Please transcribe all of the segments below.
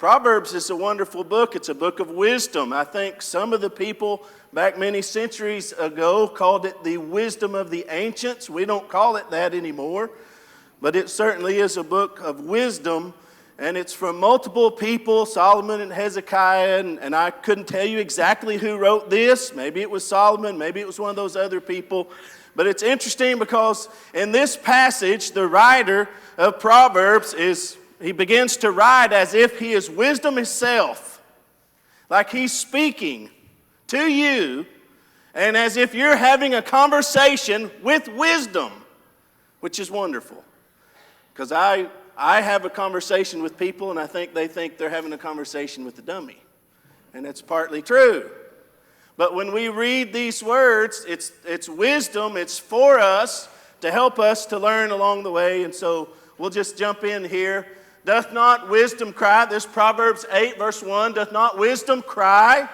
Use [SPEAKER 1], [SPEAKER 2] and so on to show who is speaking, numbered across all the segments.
[SPEAKER 1] Proverbs is a wonderful book. It's a book of wisdom. I think some of the people back many centuries ago called it the wisdom of the ancients. We don't call it that anymore, but it certainly is a book of wisdom, and it's from multiple people, Solomon and Hezekiah, and I couldn't tell you exactly who wrote this. Maybe it was Solomon, maybe it was one of those other people. But it's interesting because in this passage, the writer of Proverbs he begins to write as if he is wisdom himself. Like he's speaking to you, and as if you're having a conversation with wisdom, which is wonderful. Because I have a conversation with people, and I think they think they're having a conversation with the dummy. And it's partly true. But when we read these words, it's wisdom. It's for us to help us to learn along the way. And so we'll just jump in here. Doth not wisdom cry? This Proverbs 8 verse 1. Doth not wisdom cry?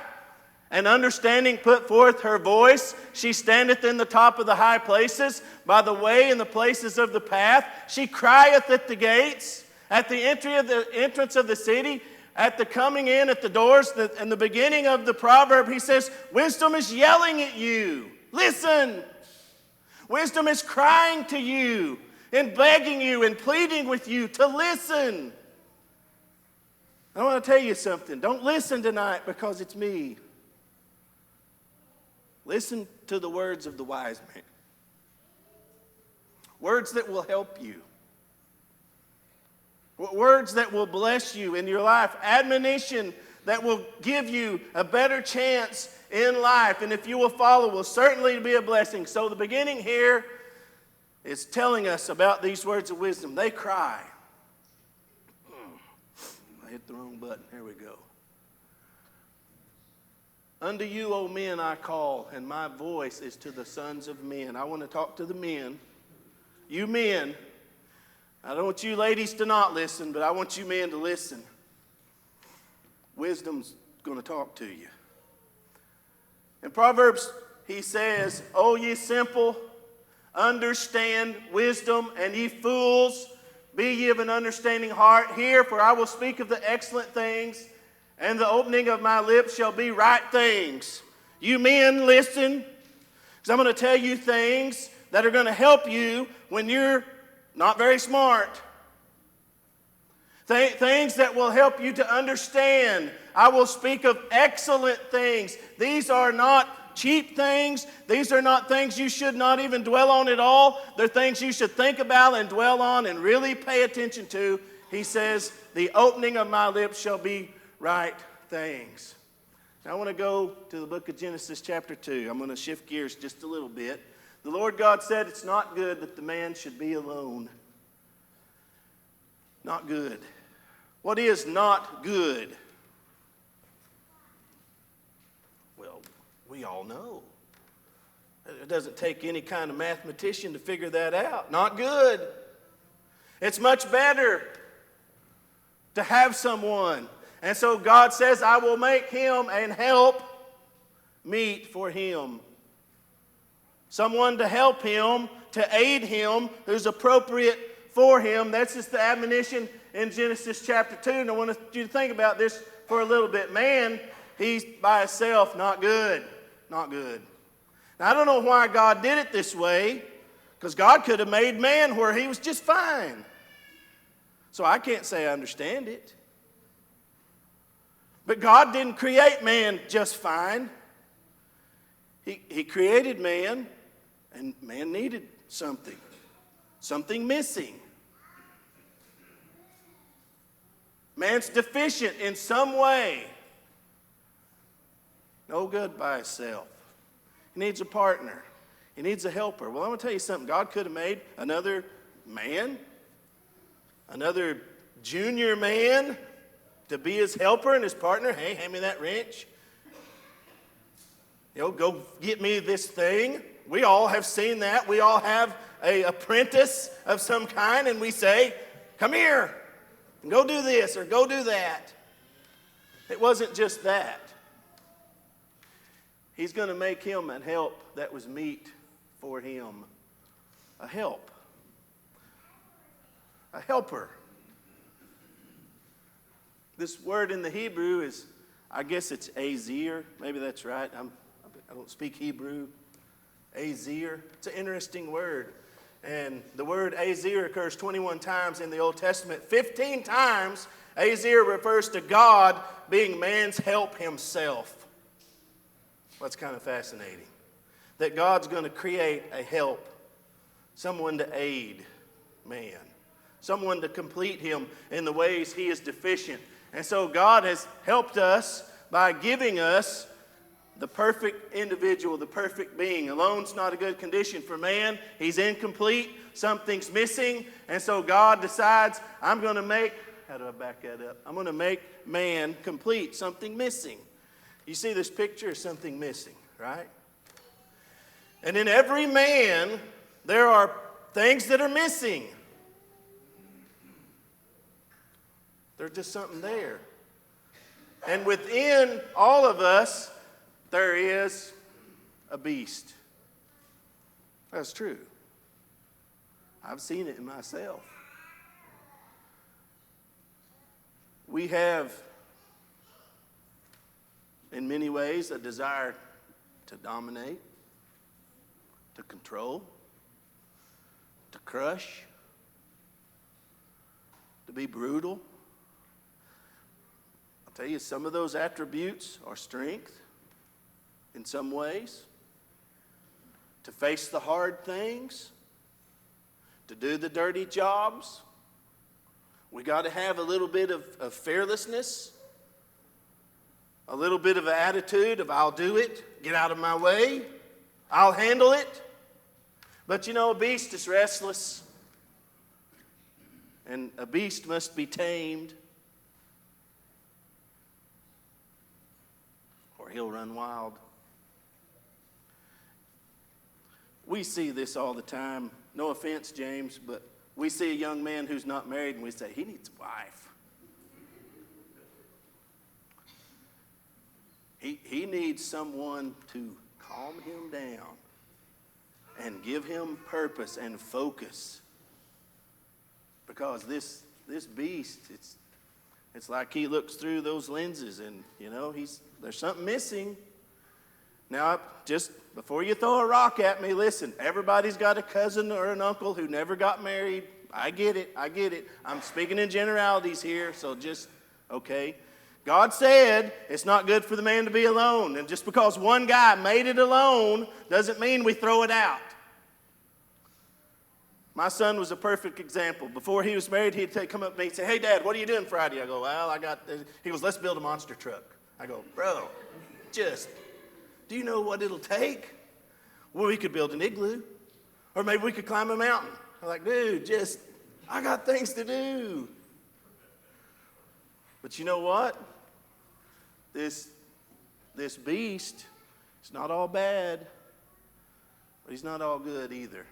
[SPEAKER 1] And understanding put forth her voice. She standeth in the top of the high places, by the way in the places of the path. She crieth at the gates, at the entrance of the city, at the coming in at the doors. In the beginning of the proverb, he says, wisdom is yelling at you. Listen. Wisdom is crying to you and begging you and pleading with you to listen. I want to tell you something. Don't listen tonight because it's me. Listen to the words of the wise man. Words that will help you. Words that will bless you in your life. Admonition that will give you a better chance in life. And if you will follow, will certainly be a blessing. So the beginning here is telling us about these words of wisdom. They cry. I hit the wrong button. Here we go. Unto you, O men, I call, and my voice is to the sons of men. I want to talk to the men. You men. I don't want you ladies to not listen, but I want you men to listen. Wisdom's going to talk to you. In Proverbs, he says, O ye simple, understand wisdom, and ye fools, be ye of an understanding heart. Hear, for I will speak of the excellent things, and the opening of my lips shall be right things. You men, listen, because I'm going to tell you things that are going to help you when you're not very smart. Things that will help you to understand. I will speak of excellent things. These are not cheap things. These are not things you should not even dwell on at all. They're things you should think about and dwell on and really pay attention to. He says, the opening of my lips shall be right things. Now I want to go to the book of Genesis chapter 2. I'm going to shift gears just a little bit. The Lord God said, it's not good that the man should be alone. Not good. What is not good? Well, we all know. It doesn't take any kind of mathematician to figure that out. Not good. It's much better to have someone. And so God says, I will make him and help meet for him. Someone to help him, to aid him, who's appropriate for him. That's just the admonition in Genesis chapter 2. And I want you to think about this for a little bit. Man, he's by himself, not good. Not good. Now, I don't know why God did it this way, because God could have made man where he was just fine. So I can't say I understand it. But God didn't create man just fine. He created man, and man needed something missing. Man's deficient in some way. No good by himself. He needs a partner. He needs a helper. Well, I'm going to tell you something. God could have made another man, another junior man to be his helper and his partner. Hey, hand me that wrench. Go get me this thing. We all have seen that. We all have an apprentice of some kind, and we say, come here, and go do this or go do that. It wasn't just that. He's going to make him a help that was meet for him. A help. A helper. This word in the Hebrew is, I guess it's azir. Maybe that's right. I don't speak Hebrew. Azir. It's an interesting word. And the word azir occurs 21 times in the Old Testament. 15 times, azir refers to God being man's help himself. That's kind of fascinating. That God's going to create a help, someone to aid man, someone to complete him in the ways he is deficient. And so God has helped us by giving us the perfect individual, the perfect being. Alone's not a good condition for man. He's incomplete. Something's missing. And so God decides, I'm going to make, how do I back that up? I'm going to make man complete, something missing. You see this picture of something missing, right? And in every man, there are things that are missing. There's just something there. And within all of us, there is a beast. That's true. I've seen it in myself. We have, in many ways, a desire to dominate, to control, to crush, to be brutal. I'll tell you, some of those attributes are strength in some ways, to face the hard things, to do the dirty jobs. We got to have a little bit of fearlessness, a little bit of an attitude of I'll do it, get out of my way, I'll handle it. But you know, a beast is restless, and a beast must be tamed, or he'll run wild. We see this all the time. No offense, James, but we see a young man who's not married and we say, he needs a wife. He needs someone to calm him down and give him purpose and focus. Because this beast, it's like he looks through those lenses and, you know, there's something missing. Now, just before you throw a rock at me, listen, everybody's got a cousin or an uncle who never got married. I get it. I'm speaking in generalities here, so just, okay. God said it's not good for the man to be alone. And just because one guy made it alone doesn't mean we throw it out. My son was a perfect example. Before he was married, he'd come up to me and say, hey, Dad, what are you doing Friday? I go, well, he goes, let's build a monster truck. I go, bro, do you know what it'll take? Well, we could build an igloo. Or maybe we could climb a mountain. I'm like, dude, I got things to do. But you know what? This beast is not all bad, but he's not all good either.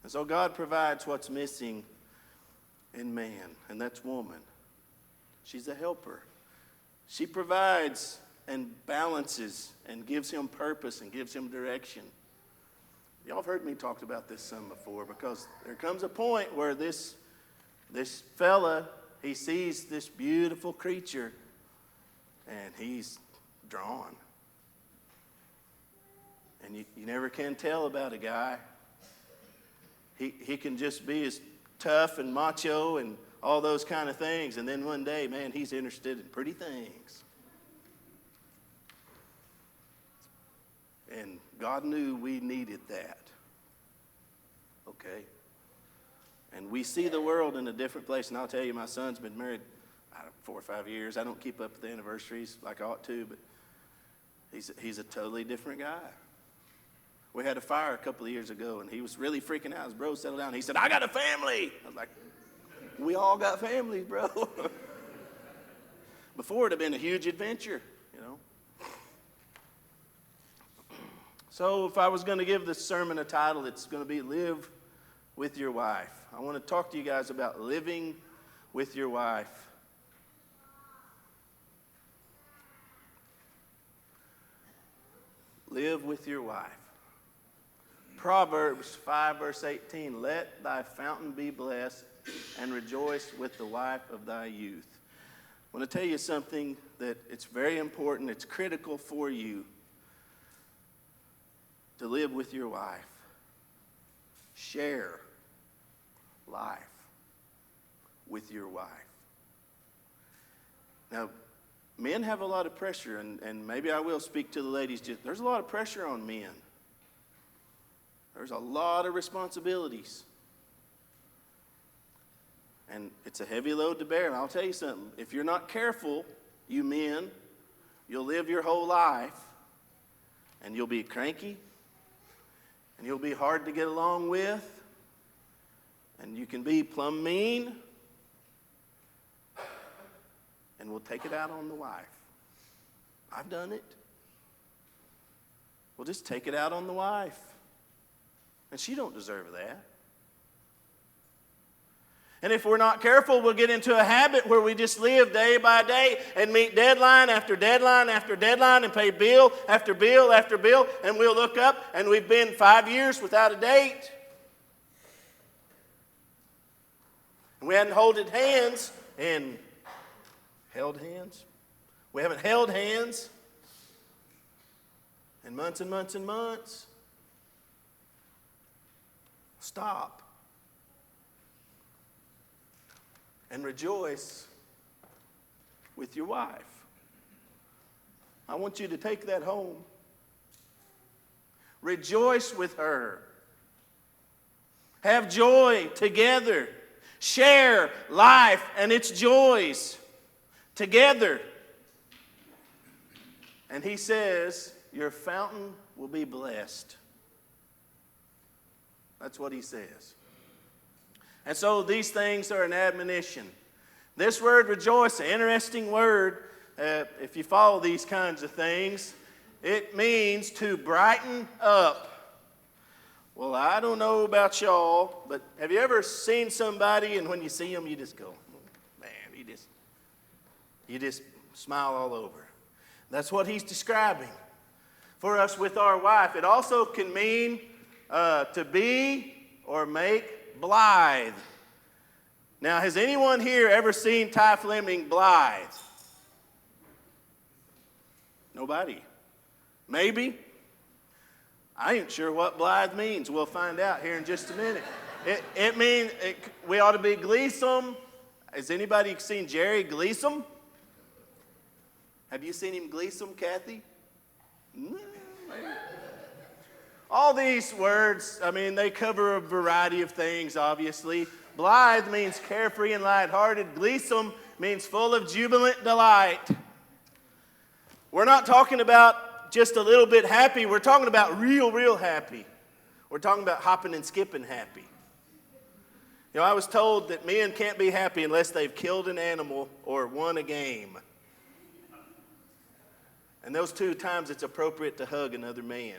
[SPEAKER 1] And so God provides what's missing in man, and that's woman. She's a helper. She provides and balances and gives him purpose and gives him direction. Y'all have heard me talk about this some before, because there comes a point where this fella, he sees this beautiful creature and he's drawn. And you never can tell about a guy. He can just be as tough and macho and all those kind of things, and then one day, man, he's interested in pretty things. And God knew we needed that. Okay? And we see the world in a different place. And I'll tell you, my son's been married 4 or 5 years. I don't keep up with the anniversaries like I ought to, but he's a totally different guy. We had a fire a couple of years ago, and he was really freaking out. His bro settled down. He said, I got a family. I was like, we all got families, bro. Before, it had been a huge adventure, you know. So if I was going to give this sermon a title, it's going to be Live with Your Wife. I want to talk to you guys about living with your wife. Live with your wife. Proverbs 5, verse 18, let thy fountain be blessed and rejoice with the wife of thy youth. I want to tell you something that it's very important, it's critical for you to live with your wife. Share life with your wife. Now, men have a lot of pressure, and maybe I will speak to the ladies. There's a lot of pressure on men. There's a lot of responsibilities. And it's a heavy load to bear. And I'll tell you something. If you're not careful, you men, you'll live your whole life, and you'll be cranky, and you'll be hard to get along with, and you can be plumb mean, and we'll take it out on the wife. I've done it. We'll just take it out on the wife. And she don't deserve that. And if we're not careful, we'll get into a habit where we just live day by day and meet deadline after deadline after deadline and pay bill after bill after bill, and we'll look up and we've been 5 years without a date. And we hadn't held hands and held hands. We haven't held hands in months and months and months. Stop. And rejoice with your wife. I want you to take that home. Rejoice with her. Have joy together. Share life and its joys together. And he says, your fountain will be blessed. That's what he says. And so these things are an admonition. This word rejoice, an interesting word. If you follow these kinds of things, it means to brighten up. Well, I don't know about y'all, but have you ever seen somebody and when you see them, you just go, man, you just smile all over. That's what he's describing for us with our wife. It also can mean to be or make blithe. Now, has anyone here ever seen Ty Fleming blithe? Nobody? Maybe? I ain't sure what blithe means. We'll find out here in just a minute. It means we ought to be gleesome. Has anybody seen Jerry Gleesome? Have you seen him gleesome, Kathy? No, maybe. All these words, they cover a variety of things, obviously. Blithe means carefree and lighthearted. Gleesome means full of jubilant delight. We're not talking about just a little bit happy. We're talking about real happy. We're talking about hopping and skipping happy. I was told that men can't be happy unless they've killed an animal or won a game. And those two times it's appropriate to hug another man.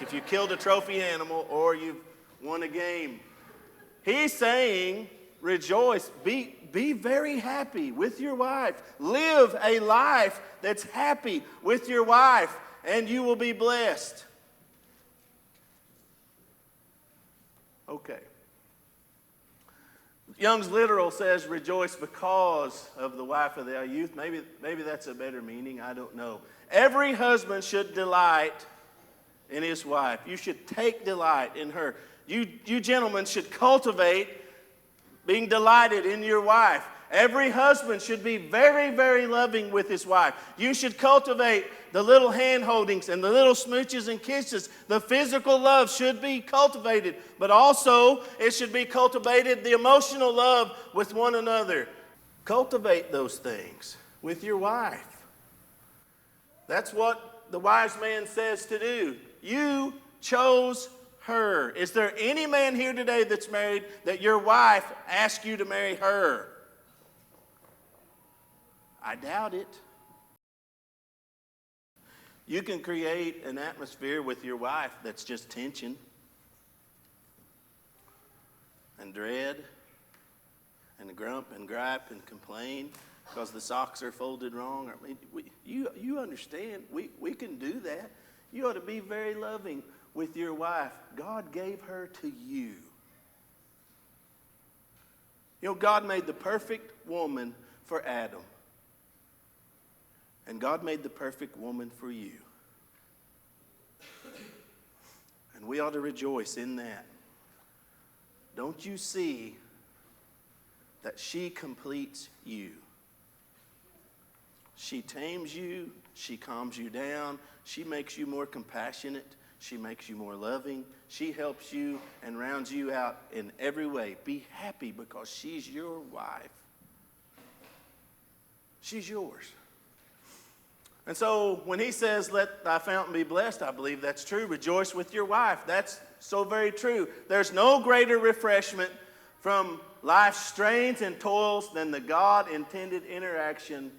[SPEAKER 1] If you killed a trophy animal or you've won a game. He's saying, rejoice, be very happy with your wife. Live a life that's happy with your wife, and you will be blessed. Okay. Young's Literal says, rejoice because of the wife of thy youth. Maybe that's a better meaning. I don't know. Every husband should delight in his wife. You should take delight in her. You gentlemen should cultivate being delighted in your wife. Every husband should be very, very loving with his wife. You should cultivate the little hand holdings and the little smooches and kisses. The physical love should be cultivated, but also it should be cultivated, the emotional love with one another. Cultivate those things with your wife. That's what the wise man says to do. You chose her. Is there any man here today that's married that your wife asked you to marry her? I doubt it. You can create an atmosphere with your wife that's just tension and dread and grump and gripe and complain because the socks are folded wrong. You understand. We can do that. You ought to be very loving with your wife. God gave her to you. God made the perfect woman for Adam. And God made the perfect woman for you. And we ought to rejoice in that. Don't you see that she completes you? She tames you. She calms you down. She makes you more compassionate. She makes you more loving. She helps you and rounds you out in every way. Be happy because she's your wife. She's yours. And so when he says, let thy fountain be blessed, I believe that's true. Rejoice with your wife. That's so very true. There's no greater refreshment from life's strains and toils than the God-intended interaction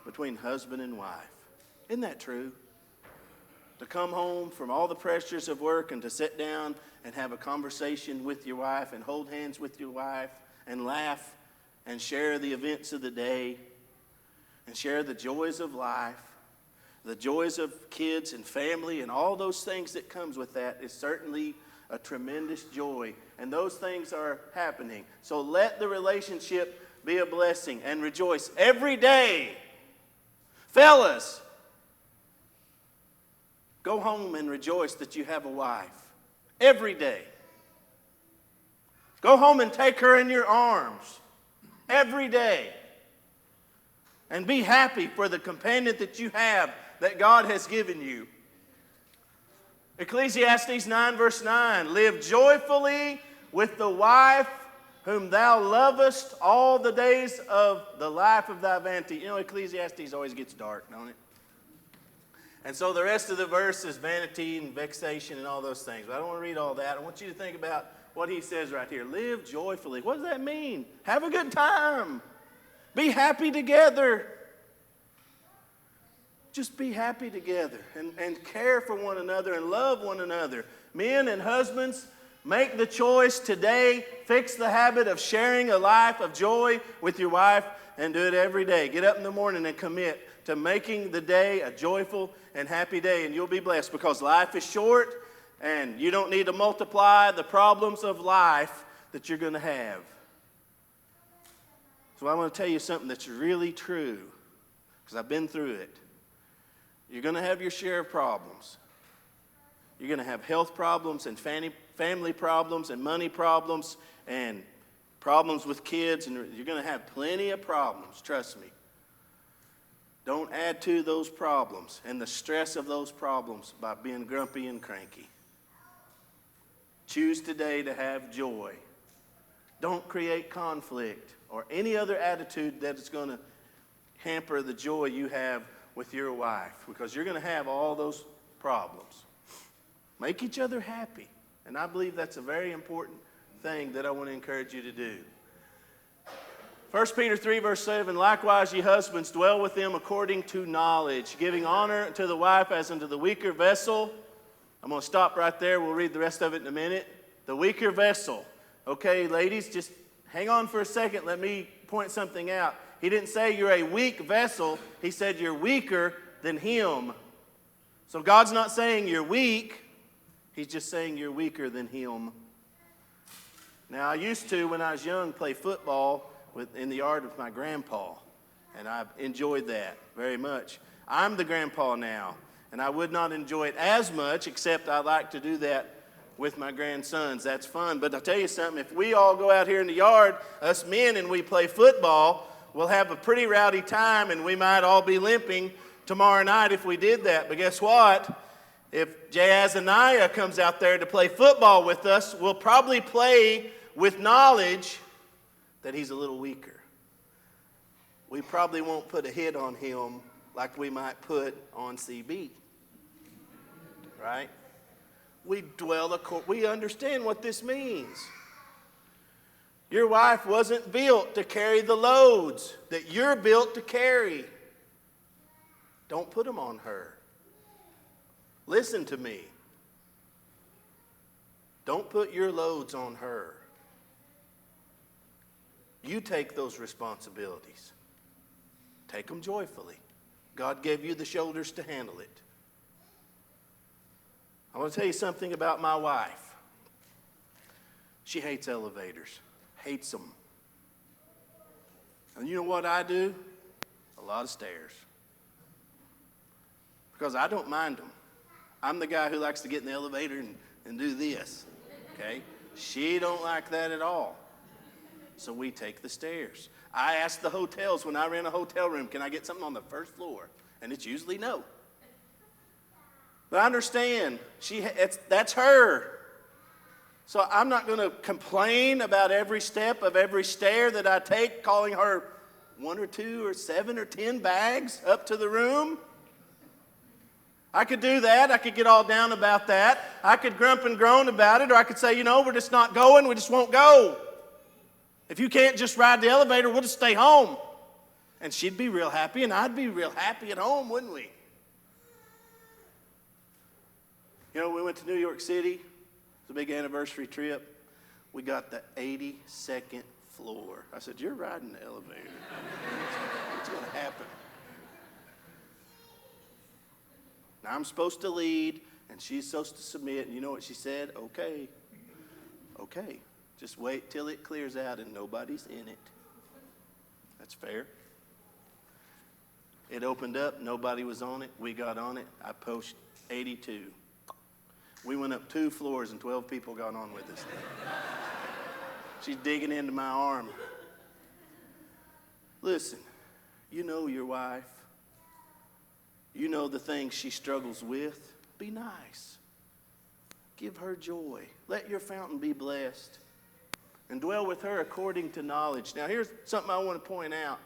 [SPEAKER 1] between husband and wife. Isn't that true? To come home from all the pressures of work and to sit down and have a conversation with your wife and hold hands with your wife and laugh and share the events of the day and share the joys of life, the joys of kids and family and all those things that comes with that is certainly a tremendous joy. And those things are happening. So let the relationship be a blessing and rejoice every day. Fellas, go home and rejoice that you have a wife. Every day. Go home and take her in your arms. Every day. And be happy for the companion that you have that God has given you. Ecclesiastes 9 verse 9. Live joyfully with the wife whom thou lovest all the days of the life of thy vanity. You know, Ecclesiastes always gets dark, don't it? And so the rest of the verse is vanity and vexation and all those things. But I don't want to read all that. I want you to think about what he says right here. Live joyfully. What does that mean? Have a good time. Be happy together. Just be happy together and care for one another and love one another. Men and husbands, make the choice today. Fix the habit of sharing a life of joy with your wife and do it every day. Get up in the morning and commit to making the day a joyful and happy day, and you'll be blessed because life is short and you don't need to multiply the problems of life that you're going to have. So I want to tell you something that's really true because I've been through it. You're going to have your share of problems. You're going to have health problems and family problems and money problems and problems with kids, and you're going to have plenty of problems, trust me. Don't add to those problems and the stress of those problems by being grumpy and cranky. Choose today to have joy. Don't create conflict or any other attitude that is going to hamper the joy you have with your wife, because you're going to have all those problems. Make each other happy. And I believe that's a very important thing that I want to encourage you to do. 1 Peter 3 verse 7, likewise ye husbands dwell with them according to knowledge, giving honor to the wife as unto the weaker vessel. I'm going to stop right there. We'll read the rest of it in a minute. The weaker vessel. Okay, ladies, just hang on for a second. Let me point something out. He didn't say you're a weak vessel. He said you're weaker than him. So God's not saying you're weak. He's just saying you're weaker than him. Now, I used to, when I was young, play football in the yard with my grandpa. And I enjoyed that very much. I'm the grandpa now. And I would not enjoy it as much, except I like to do that with my grandsons. That's fun. But I'll tell you something. If we all go out here in the yard, us men, and we play football, we'll have a pretty rowdy time, and we might all be limping tomorrow night if we did that. But guess what? If Jazaniah comes out there to play football with us, we'll probably play with knowledge that he's a little weaker. We probably won't put a hit on him like we might put on CB. Right? We understand what this means. Your wife wasn't built to carry the loads that you're built to carry. Don't put them on her. Listen to me. Don't put your loads on her. You take those responsibilities. Take them joyfully. God gave you the shoulders to handle it. I want to tell you something about my wife. She hates elevators. Hates them. And you know what I do? A lot of stairs. Because I don't mind them. I'm the guy who likes to get in the elevator and do this, okay? She don't like that at all. So we take the stairs. I ask the hotels when I rent a hotel room, can I get something on the first floor? And it's usually no. But I understand, that's her. So I'm not going to complain about every step of every stair that I take, calling her 1 or 2 or 7 or 10 bags up to the room. I could do that. I could get all down about that. I could grump and groan about it, or I could say, we're just not going. We just won't go. If you can't just ride the elevator, we'll just stay home. And she'd be real happy, and I'd be real happy at home, wouldn't we? We went to New York City. It was a big anniversary trip. We got the 82nd floor. I said, you're riding the elevator. What's going to happen? Now, I'm supposed to lead, and she's supposed to submit. And you know what she said? Okay. Okay. Just wait till it clears out and nobody's in it. That's fair. It opened up. Nobody was on it. We got on it. I pushed 82. We went up 2 floors and 12 people got on with us. She's digging into my arm. Listen, you know your wife. You know the things she struggles with. Be nice. Give her joy. Let your fountain be blessed. And dwell with her according to knowledge. Now here's something I want to point out.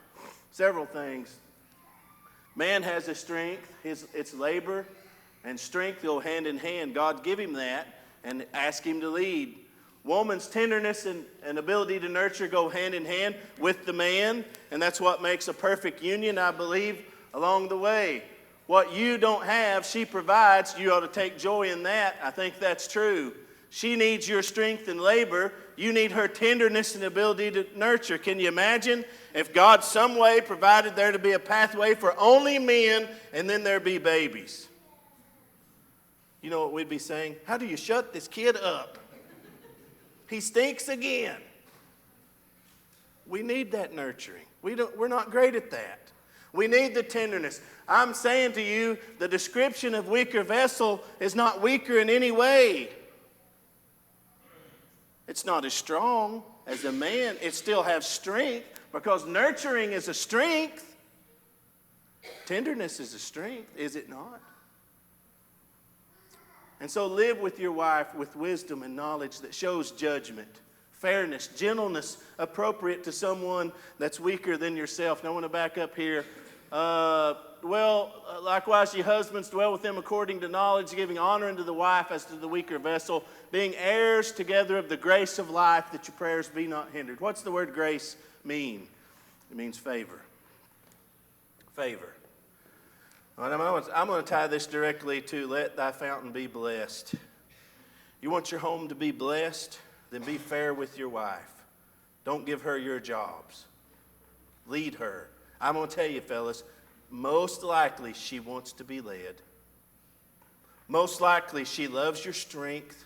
[SPEAKER 1] Several things. Man has a strength. It's labor and strength go hand in hand. God give him that and ask him to lead. Woman's tenderness and ability to nurture go hand in hand with the man. And that's what makes a perfect union, I believe, along the way. What you don't have, she provides. You ought to take joy in that. I think that's true. She needs your strength and labor. You need her tenderness and ability to nurture. Can you imagine if God some way provided there to be a pathway for only men and then there be babies? You know what we'd be saying? How do you shut this kid up? He stinks again. We need that nurturing. We're not great at that. We need the tenderness. I'm saying to you, the description of weaker vessel is not weaker in any way. It's not as strong as a man. It still has strength because nurturing is a strength. Tenderness is a strength, is it not? And so live with your wife with wisdom and knowledge that shows judgment, fairness, gentleness appropriate to someone that's weaker than yourself. Now I want to back up here. Likewise, ye husbands, dwell with them according to knowledge, giving honor unto the wife as to the weaker vessel, being heirs together of the grace of life, that your prayers be not hindered. What's the word grace mean? It means favor. Favor. All right, I'm going to tie this directly to let thy fountain be blessed. You want your home to be blessed? Then be fair with your wife. Don't give her your jobs. Lead her. I'm going to tell you, fellas, most likely she wants to be led. Most likely she loves your strength.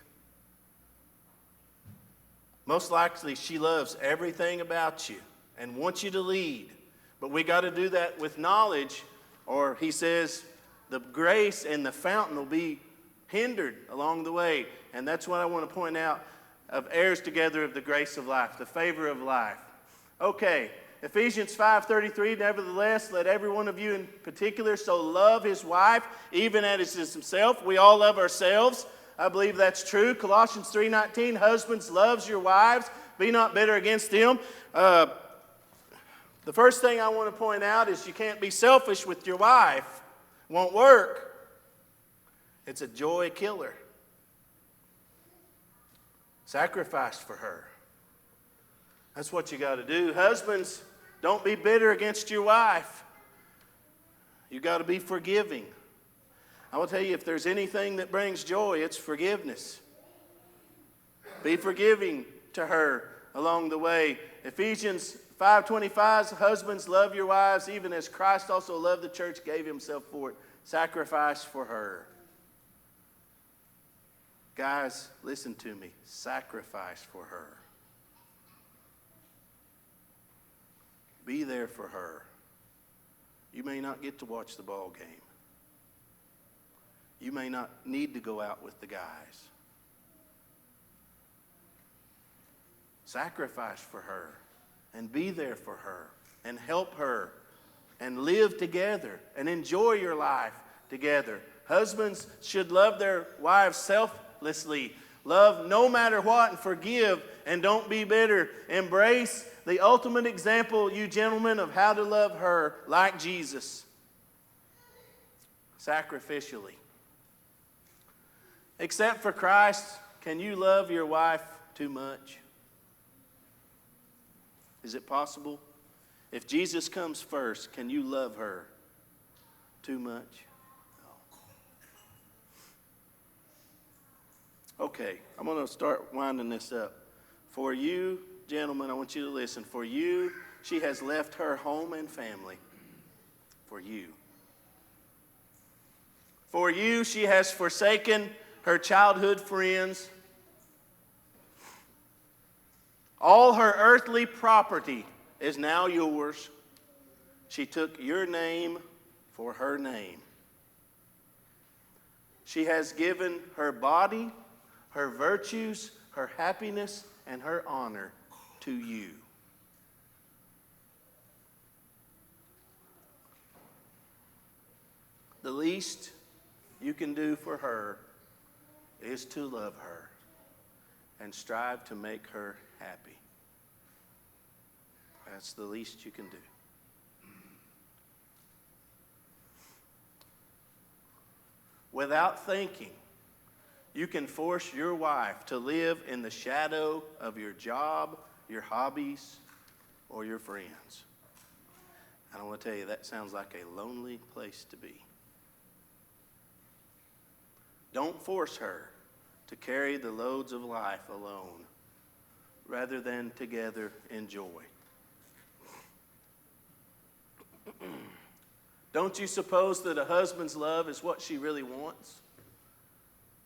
[SPEAKER 1] Most likely she loves everything about you and wants you to lead. But we got to do that with knowledge, or he says the grace and the fountain will be hindered along the way. And that's what I want to point out, of heirs together of the grace of life, the favor of life. Okay. Ephesians 5:33, nevertheless, let every one of you in particular so love his wife, even as himself. We all love ourselves. I believe that's true. Colossians 3:19, husbands, loves your wives. Be not bitter against them. The first thing I want to point out is you can't be selfish with your wife. It won't work. It's a joy killer. Sacrifice for her. That's what you got to do. Husbands, don't be bitter against your wife. You got to be forgiving. I will tell you, if there's anything that brings joy, it's forgiveness. Be forgiving to her along the way. Ephesians 5:25, husbands, love your wives, even as Christ also loved the church, gave himself for it. Sacrifice for her. Guys, listen to me. Sacrifice for her. Be there for her. You may not get to watch the ball game. You may not need to go out with the guys. Sacrifice for her and be there for her and help her and live together and enjoy your life together. Husbands should love their wives selflessly. Love no matter what and forgive and don't be bitter. Embrace the ultimate example, you gentlemen, of how to love her like Jesus. Sacrificially. Except for Christ, can you love your wife too much? Is it possible? If Jesus comes first, can you love her too much? No. Okay, I'm going to start winding this up. For you, gentlemen, I want you to listen. For you, she has left her home and family. For you. For you, she has forsaken her childhood friends. All her earthly property is now yours. She took your name for her name. She has given her body, her virtues, her happiness, and her honor to you. The least you can do for her is to love her and strive to make her happy. That's the least you can do. Without thinking, you can force your wife to live in the shadow of your job, your hobbies, or your friends. And I want to tell you, that sounds like a lonely place to be. Don't force her to carry the loads of life alone, rather than together enjoy. Don't you suppose that a husband's love is what she really wants?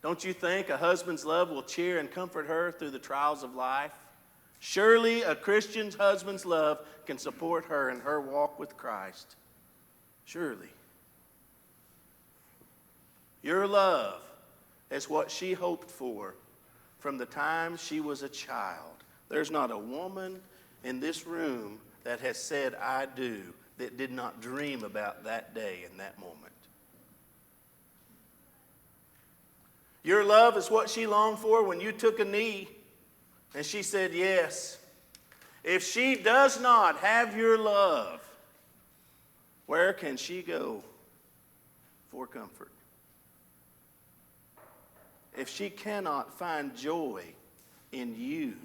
[SPEAKER 1] Don't you think a husband's love will cheer and comfort her through the trials of life? Surely a Christian husband's love can support her in her walk with Christ. Surely. Your love is what she hoped for from the time she was a child. There's not a woman in this room that has said, I do, that did not dream about that day and that moment. Your love is what she longed for when you took a knee and she said yes. If she does not have your love, where can she go for comfort? If she cannot find joy in you,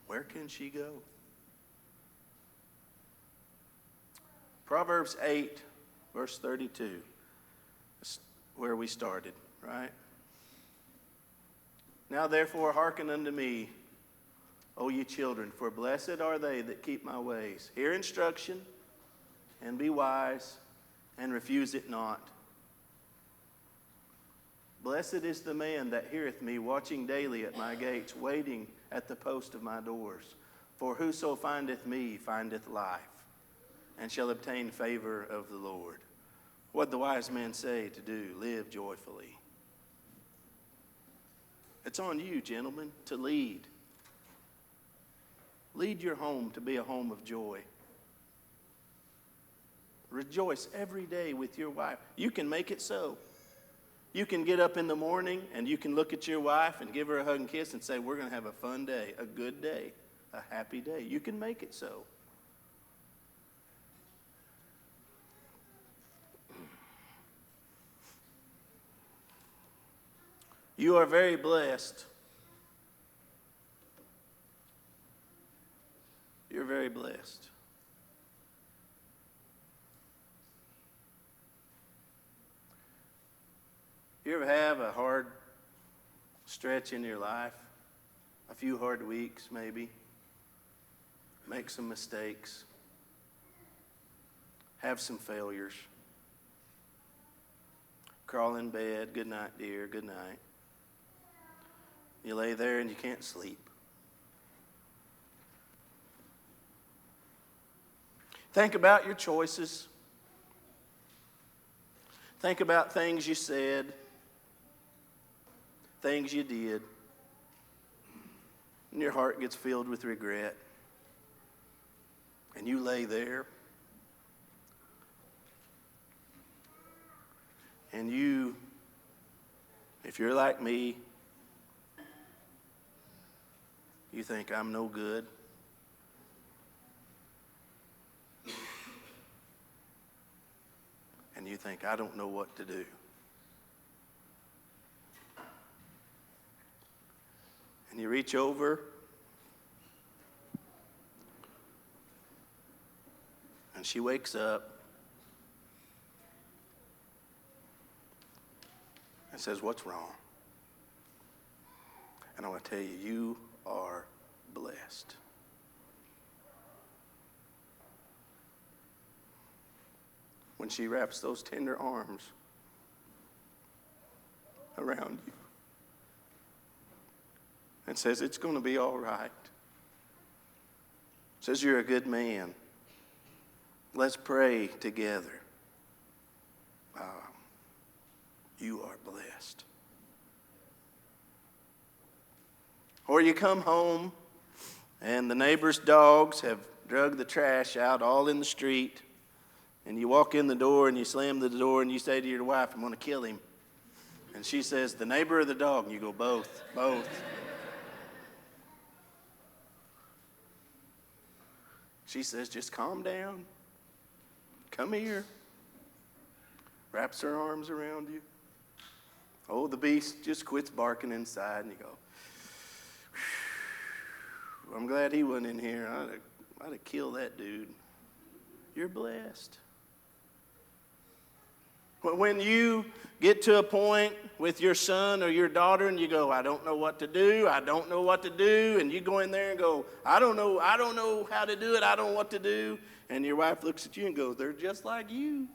[SPEAKER 1] where can she go? Proverbs 8, verse 32. That's where we started, right? Now therefore hearken unto me, O ye children, for blessed are they that keep my ways. Hear instruction, and be wise, and refuse it not. Blessed is the man that heareth me, watching daily at my gates, waiting at the post of my doors. For whoso findeth me findeth life, and shall obtain favor of the Lord. What the wise men say to do, live joyfully. It's on you, gentlemen, to lead. Lead your home to be a home of joy. Rejoice every day with your wife. You can make it so. You can get up in the morning and you can look at your wife and give her a hug and kiss and say, we're going to have a fun day, a good day, a happy day. You can make it so. You are very blessed. You're very blessed. You ever have a hard stretch in your life? A few hard weeks, maybe? Make some mistakes. Have some failures. Crawl in bed. Good night, dear. Good night. You lay there and you can't sleep. Think about your choices. Think about things you said, things you did, and your heart gets filled with regret. And you lay there, and you, if you're like me, you think, I'm no good. And you think, I don't know what to do. And you reach over and she wakes up and says, what's wrong? And I want to tell you, you are blessed. When she wraps those tender arms around you and says, it's going to be all right. Says, you're a good man. Let's pray together. You are blessed. Or you come home and the neighbor's dogs have drug the trash out all in the street. And you walk in the door and you slam the door and you say to your wife, I'm going to kill him. And she says, the neighbor or the dog? And you go, both. She says, just calm down. Come here. Wraps her arms around you. Oh, the beast just quits barking inside, and you go, I'm glad he wasn't in here. I'd have killed that dude. You're blessed. When you get to a point with your son or your daughter and you go, I don't know what to do, and you go in there and go, I don't know how to do it, I don't know what to do, and your wife looks at you and goes, they're just like you.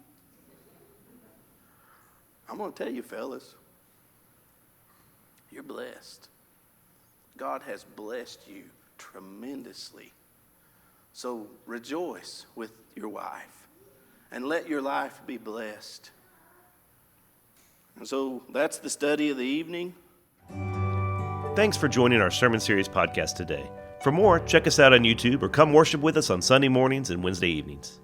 [SPEAKER 1] I'm going to tell you, fellas, you're blessed. God has blessed you tremendously. So rejoice with your wife and let your life be blessed. And so that's the study of the evening.
[SPEAKER 2] Thanks for joining our Sermon Series podcast today. For more, check us out on YouTube or come worship with us on Sunday mornings and Wednesday evenings.